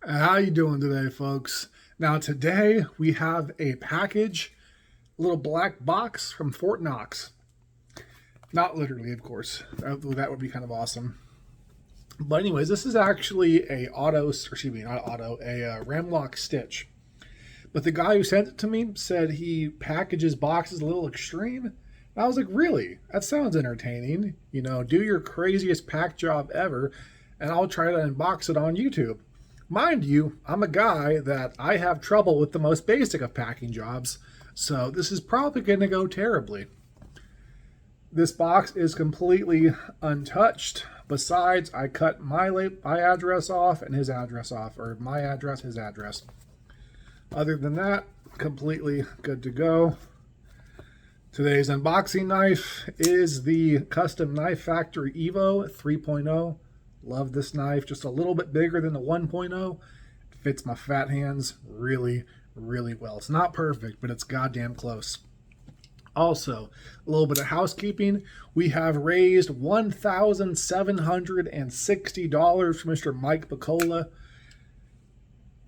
How you doing today, folks? Now today we have a package, a little black box from Fort Knox. Not literally, of course. That would be kind of awesome. But anyways, this is actually a ram-lok stitch. But the guy who sent it to me said he packages boxes a little extreme. And I was like, really? That sounds entertaining. You know, do your craziest pack job ever, and I'll try to unbox it on YouTube. Mind you, I'm a guy that I have trouble with the most basic of packing jobs, so this is probably going to go terribly. This box is completely untouched. Besides, I cut my address off and his address off, or my address, his address. Other than that, completely good to go. Today's unboxing knife is the Custom Knife Factory Evo 3.0. Love this knife, just a little bit bigger than the 1.0. It fits my fat hands really, really well. It's not perfect, but it's goddamn close. Also, a little bit of housekeeping. We have raised $1,760 for Mr. Mike Bacola.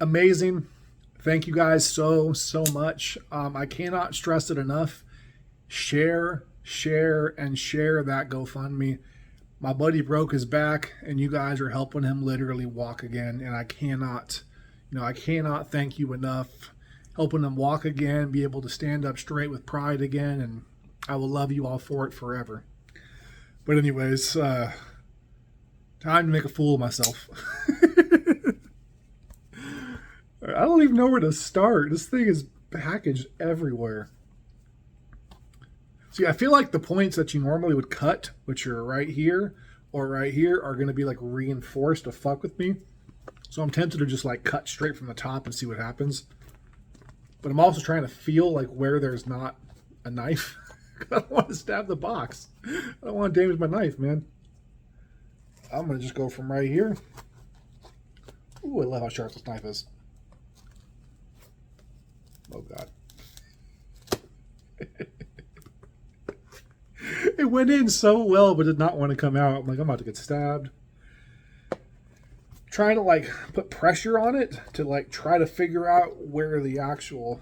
Amazing. Thank you guys so much. I cannot stress it enough. Share, and share that GoFundMe. My buddy broke his back, and you guys are helping him literally walk again. And I cannot thank you enough. Helping him walk again, be able to stand up straight with pride again, and I will love you all for it forever. But anyways, time to make a fool of myself. I don't even know where to start. This thing is packaged everywhere. See, I feel like the points that you normally would cut, which are right here or right here, are going to be like reinforced to fuck with me. So I'm tempted to just like cut straight from the top and see what happens. But I'm also trying to feel like where there's not a knife. I don't want to stab the box. I don't want to damage my knife, man. I'm going to just go from right here. Ooh, I love how sharp this knife is. Oh, God. It went in so well, but did not want to come out. I'm like, I'm about to get stabbed. Trying to like put pressure on it to like try to figure out where the actual,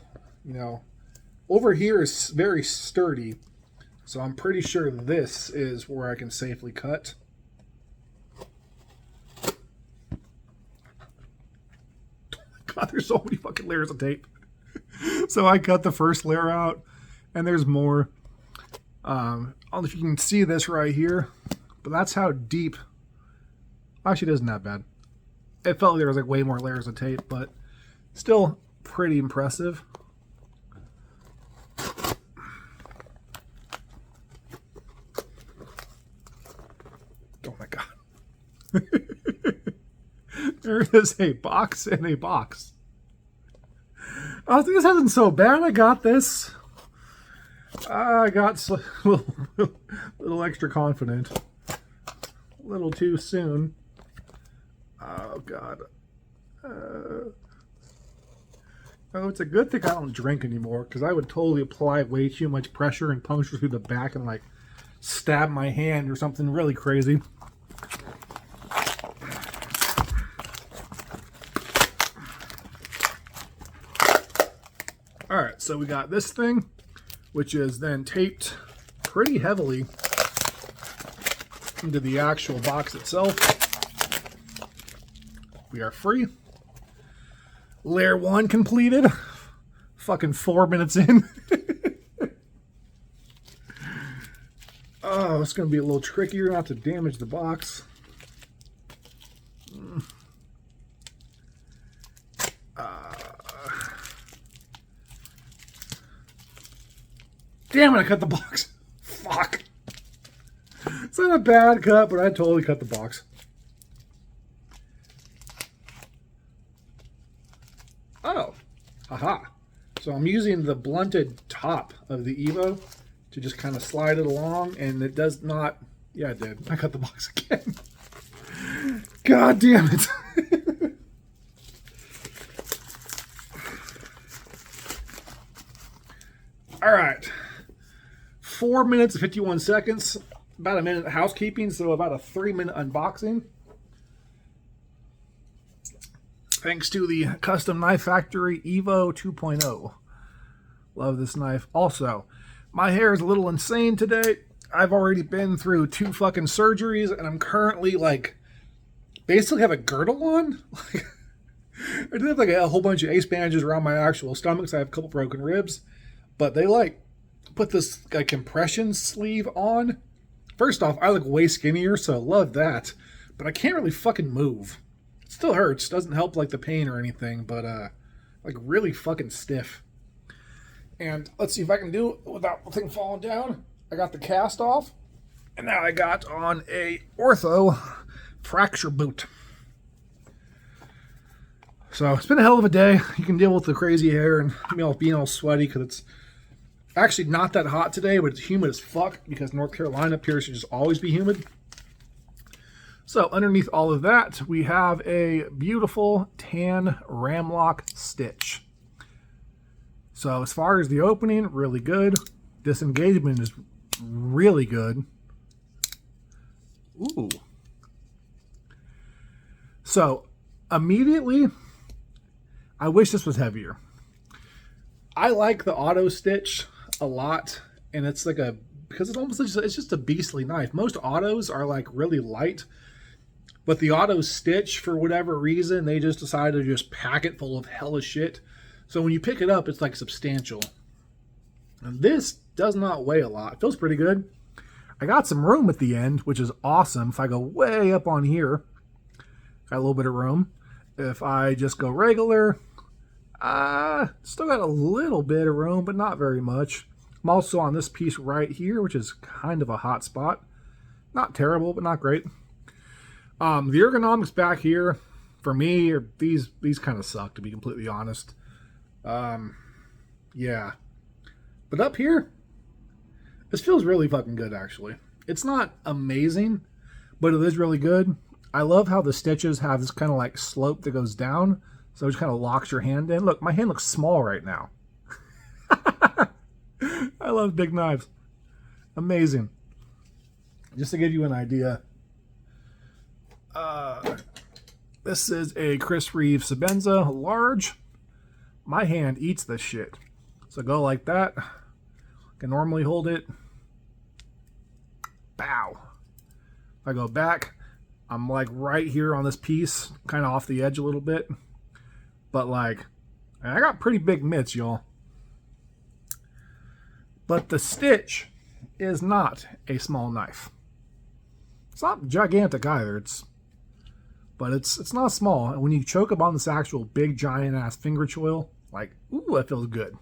over here is very sturdy. So I'm pretty sure this is where I can safely cut. God, there's so many fucking layers of tape. So I cut the first layer out, and there's more. I don't know if you can see this right here, but that's how deep. Actually, it isn't that bad. It felt like there was like way more layers of tape, but still pretty impressive. Oh my God. There is a box in a box. I think this isn't so bad. I got this. I got a little extra confident. A little too soon. Oh, God. Oh, it's a good thing I don't drink anymore, because I would totally apply way too much pressure and puncture through the back and, like, stab my hand or something really crazy. Alright, so we got this thing, which is then taped pretty heavily into the actual box itself. We are free. Layer 1 completed. Fucking 4 minutes in. Oh, it's going to be a little trickier not to damage the box. Damn it, I cut the box. Fuck. It's not a bad cut, but I totally cut the box. Oh, haha. So I'm using the blunted top of the Evo to just kind of slide it along, and it does not, yeah, it did. I cut the box again. God damn it. All right. 4 minutes and 51 seconds. About a minute of housekeeping, so about a 3-minute unboxing. thanks to the Custom Knife Factory Evo 2.0. Love this knife. Also, my hair is a little insane today. I've already been through 2 fucking surgeries, and I'm currently, like, basically have a girdle on. I did have, like, a whole bunch of ace bandages around my actual stomach, so I have a couple broken ribs. But they, like, put this, like, compression sleeve on. First off, I look way skinnier, so I love that. But I can't really fucking move. It still hurts. Doesn't help, like, the pain or anything, but, like, really fucking stiff. And let's see if I can do it without the thing falling down. I got the cast off, and now I got on a ortho fracture boot. So it's been a hell of a day. You can deal with the crazy hair and me all being all sweaty because it's actually not that hot today, but it's humid as fuck because North Carolina appears to just always be humid. So underneath all of that, we have a beautiful tan ram-lok stitch. So as far as the opening, really good. Disengagement is really good. Ooh. So immediately, I wish this was heavier. I like the auto stitch a lot, and it's like because it's just a beastly knife. Most autos are like really light, but the auto stitch, for whatever reason, they just decided to just pack it full of hella shit. So when you pick it up, it's like substantial. And this does not weigh a lot. It feels pretty good. I got some room at the end, which is awesome. If I go way up on here, got a little bit of room. If I just go regular, still got a little bit of room, but not very much. I'm also on this piece right here, which is kind of a hot spot. Not terrible, but not great. The ergonomics back here, for me, these kind of suck, to be completely honest. Yeah. But up here, this feels really fucking good, actually. It's not amazing, but it is really good. I love how the stitches have this kind of like slope that goes down, so it just kind of locks your hand in. Look, my hand looks small right now. I love big knives. Amazing. Just to give you an idea, this is a Chris Reeve Sebenza large. My hand eats this shit. So go like that. I can normally hold it. Bow. If I go back, I'm like right here on this piece, kind of off the edge a little bit. But like, I got pretty big mitts, y'all. But the stitch is not a small knife. It's not gigantic either. But it's not small. And when you choke up on this actual big giant ass finger choil, like, ooh, that feels good.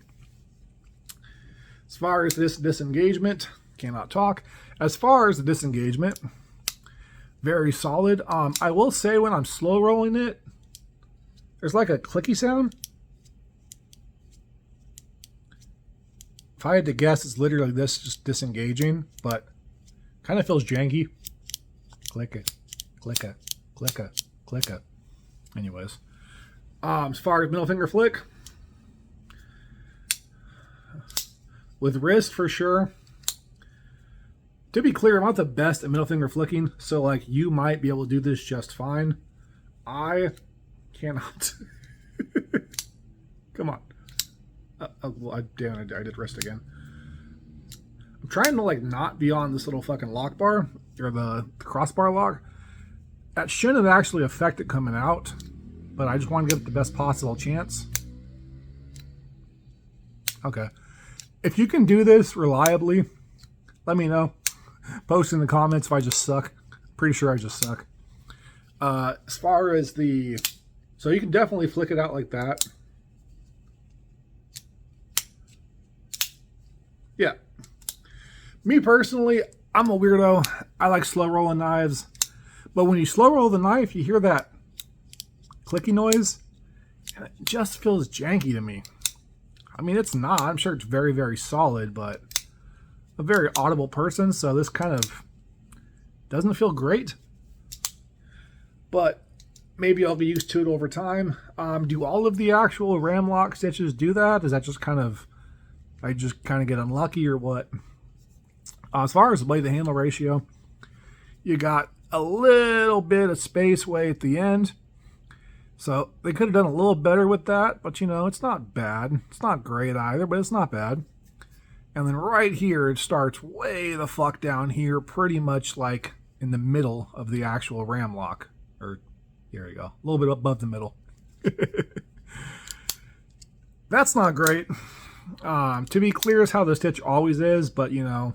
As far as this disengagement, cannot talk. As far as the disengagement, very solid. I will say when I'm slow rolling it, there's like a clicky sound. If I had to guess, it's literally this, just disengaging, but kind of feels janky. Click it, click it, click it, click it. Anyways, as far as middle finger flick, with wrist for sure. To be clear, I'm not the best at middle finger flicking, so like you might be able to do this just fine. I cannot. Come on. Damn it, I did wrist again. I'm trying to like not be on this little fucking lock bar, or the crossbar lock. That shouldn't have actually affected coming out, but I just want to give it the best possible chance. Okay. If you can do this reliably, let me know. Post in the comments if I just suck. Pretty sure I just suck. As far as so you can definitely flick it out like that. Yeah. Me personally, I'm a weirdo. I like slow rolling knives. But when you slow roll the knife, you hear that clicky noise. And it just feels janky to me. I mean, it's not. I'm sure it's very, very solid, but I'm a very audible person, so this kind of doesn't feel great. But maybe I'll be used to it over time. Do all of the actual ram-lok stitches do that? Is that just kind of, I just kind of get unlucky or what? As far as the blade to handle ratio, you got a little bit of space way at the end. So they could have done a little better with that, but you know, it's not bad. It's not great either, but it's not bad. And then right here, it starts way the fuck down here, pretty much like in the middle of the actual ram-lok. Or, here you go, a little bit above the middle. That's not great. To be clear is how the stitch always is, but you know,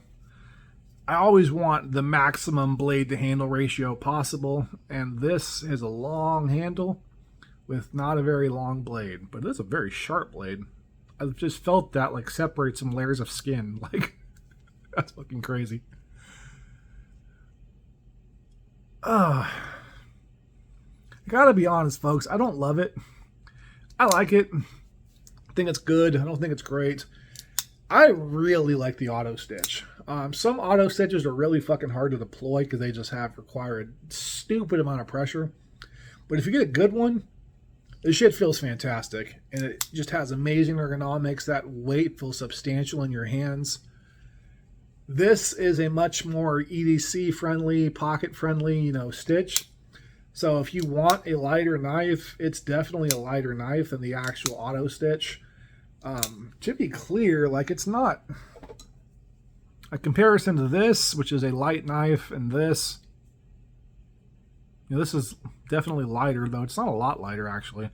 I always want the maximum blade to handle ratio possible, and this is a long handle with not a very long blade, but it's a very sharp blade. I've just felt that like separate some layers of skin. Like, that's fucking crazy. I gotta be honest, folks, I don't love it. I like it. I think it's good. I don't think it's great. I really like the auto stitch. Some auto stitches are really fucking hard to deploy because they just require a stupid amount of pressure. But if you get a good one, this shit feels fantastic. And it just has amazing ergonomics. That weight feels substantial in your hands. This is a much more EDC friendly, pocket friendly, you know, stitch. So if you want a lighter knife, it's definitely a lighter knife than the actual auto stitch. To be clear, like, it's not a comparison to this, which is a light knife, and this. You know, this is definitely lighter, though it's not a lot lighter, actually.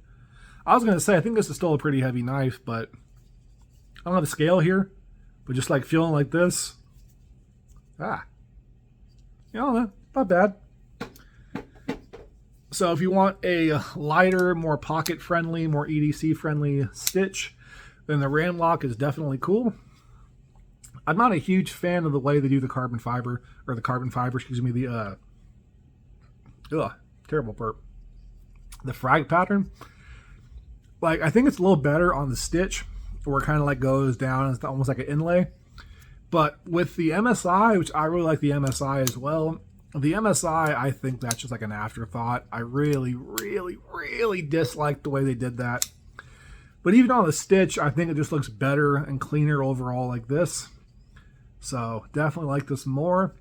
I was going to say, I think this is still a pretty heavy knife, but I don't have a scale here, but just like feeling like this. You know, not bad. So if you want a lighter, more pocket friendly, more EDC friendly stitch, then the ram-lok is definitely cool. I'm not a huge fan of the way they do the carbon fiber, excuse me, the, terrible burp. The frag pattern. Like, I think it's a little better on the stitch, where it kind of like goes down, it's almost like an inlay. But with the MSI, which I really like the MSI as well, the MSI, I think that's just like an afterthought. I really, really, really dislike the way they did that. But even on the stitch, I think it just looks better and cleaner overall like this. So definitely like this more.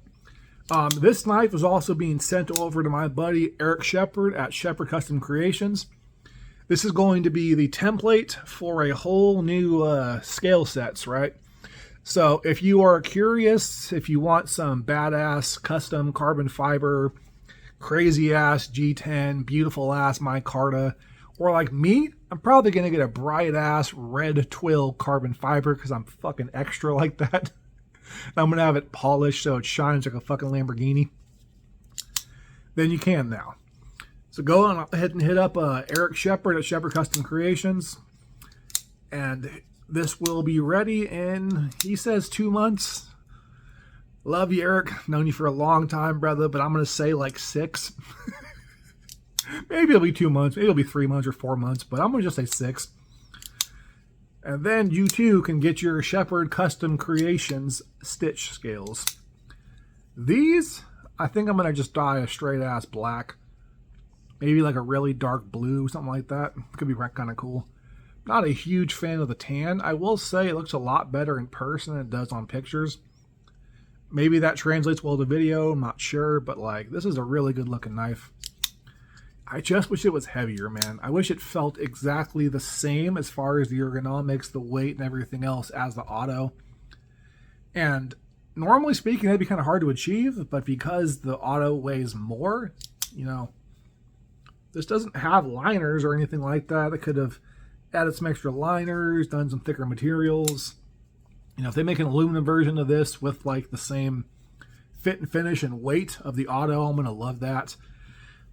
This knife is also being sent over to my buddy Eric Shepard at Shepard Custom Creations. This is going to be the template for a whole new scale sets, right? So if you are curious, if you want some badass custom carbon fiber, crazy ass G10, beautiful ass micarta, or like me, I'm probably going to get a bright ass red twill carbon fiber because I'm fucking extra like that. I'm going to have it polished so it shines like a fucking Lamborghini. Then you can now. So go on ahead and hit up Eric Shepard at Shepard Custom Creations. And this will be ready in, he says, 2 months. Love you, Eric. Known you for a long time, brother, but I'm going to say like 6. Maybe it'll be 2 months. Maybe it'll be 3 months or 4 months, but I'm going to just say 6. And then you too can get your Shepard Custom Creations stitch scales. These, I think I'm going to just dye a straight ass black. Maybe like a really dark blue, something like that. Could be kind of cool. Not a huge fan of the tan. I will say it looks a lot better in person than it does on pictures. Maybe that translates well to video, I'm not sure, but like, this is a really good looking knife. I just wish it was heavier, man. I wish it felt exactly the same as far as the ergonomics, the weight, and everything else as the auto. And normally speaking, that'd be kind of hard to achieve, but because the auto weighs more, you know, this doesn't have liners or anything like that. They could have added some extra liners, done some thicker materials. You know, if they make an aluminum version of this with like the same fit and finish and weight of the auto, I'm going to love that.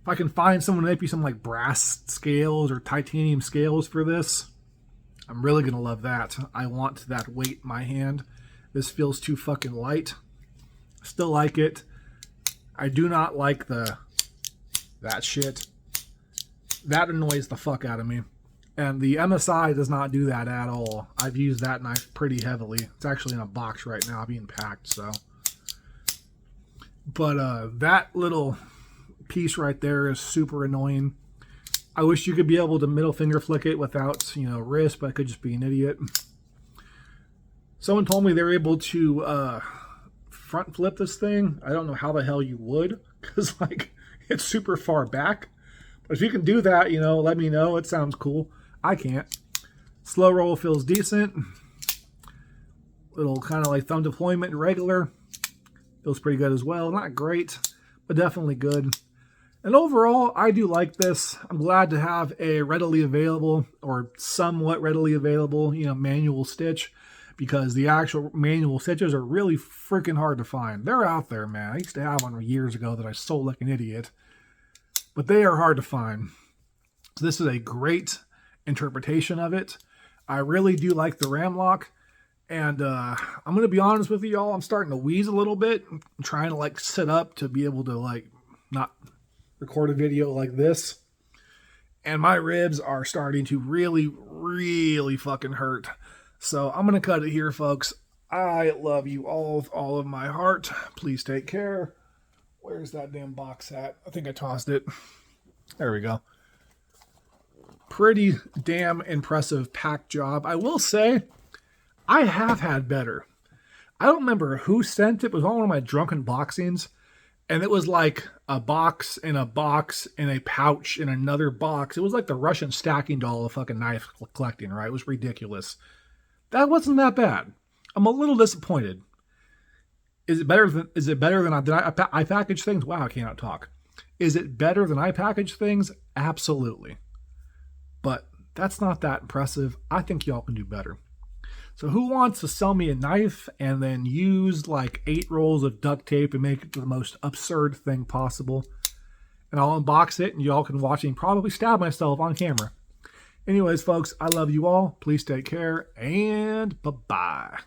If I can find someone maybe some like brass scales or titanium scales for this, I'm really going to love that. I want that weight in my hand. This feels too fucking light. Still like it. I do not like that shit. That annoys the fuck out of me. And the MSI does not do that at all. I've used that knife pretty heavily. It's actually in a box right now being packed, so. But that little piece right there is super annoying. I wish you could be able to middle finger flick it without, you know, wrist, but I could just be an idiot. Someone told me they were able to front flip this thing. I don't know how the hell you would, because like it's super far back. But if you can do that, let me know. It sounds cool. I can't. Slow roll feels decent. Little kind of like thumb deployment regular. Feels pretty good as well. Not great, but definitely good. And overall, I do like this. I'm glad to have a readily available or somewhat readily available, manual stitch, because the actual manual stitches are really freaking hard to find. They're out there, man. I used to have one years ago that I sold like an idiot, but they are hard to find. So this is a great interpretation of it. I really do like the ram-lok. And I'm going to be honest with you, y'all. I'm starting to wheeze a little bit. I'm trying to like sit up to be able to like not record a video like this. And my ribs are starting to really, really fucking hurt. So I'm going to cut it here, folks. I love you all with all of my heart. Please take care. Where's that damn box at? I think I tossed it. There we go. Pretty damn impressive pack job. I will say, I have had better. I don't remember who sent it. It was on one of my drunken boxings. And it was like a box in a box in a pouch in another box. It was like the Russian stacking doll of fucking knife collecting, right? It was ridiculous. That wasn't that bad. I'm a little disappointed. Is it better than I package things? Wow, I cannot talk. Is it better than I package things? Absolutely. But that's not that impressive. I think y'all can do better. So who wants to sell me a knife and then use like 8 rolls of duct tape and make it the most absurd thing possible? And I'll unbox it and y'all can watch me probably stab myself on camera. Anyways, folks, I love you all. Please take care and bye-bye.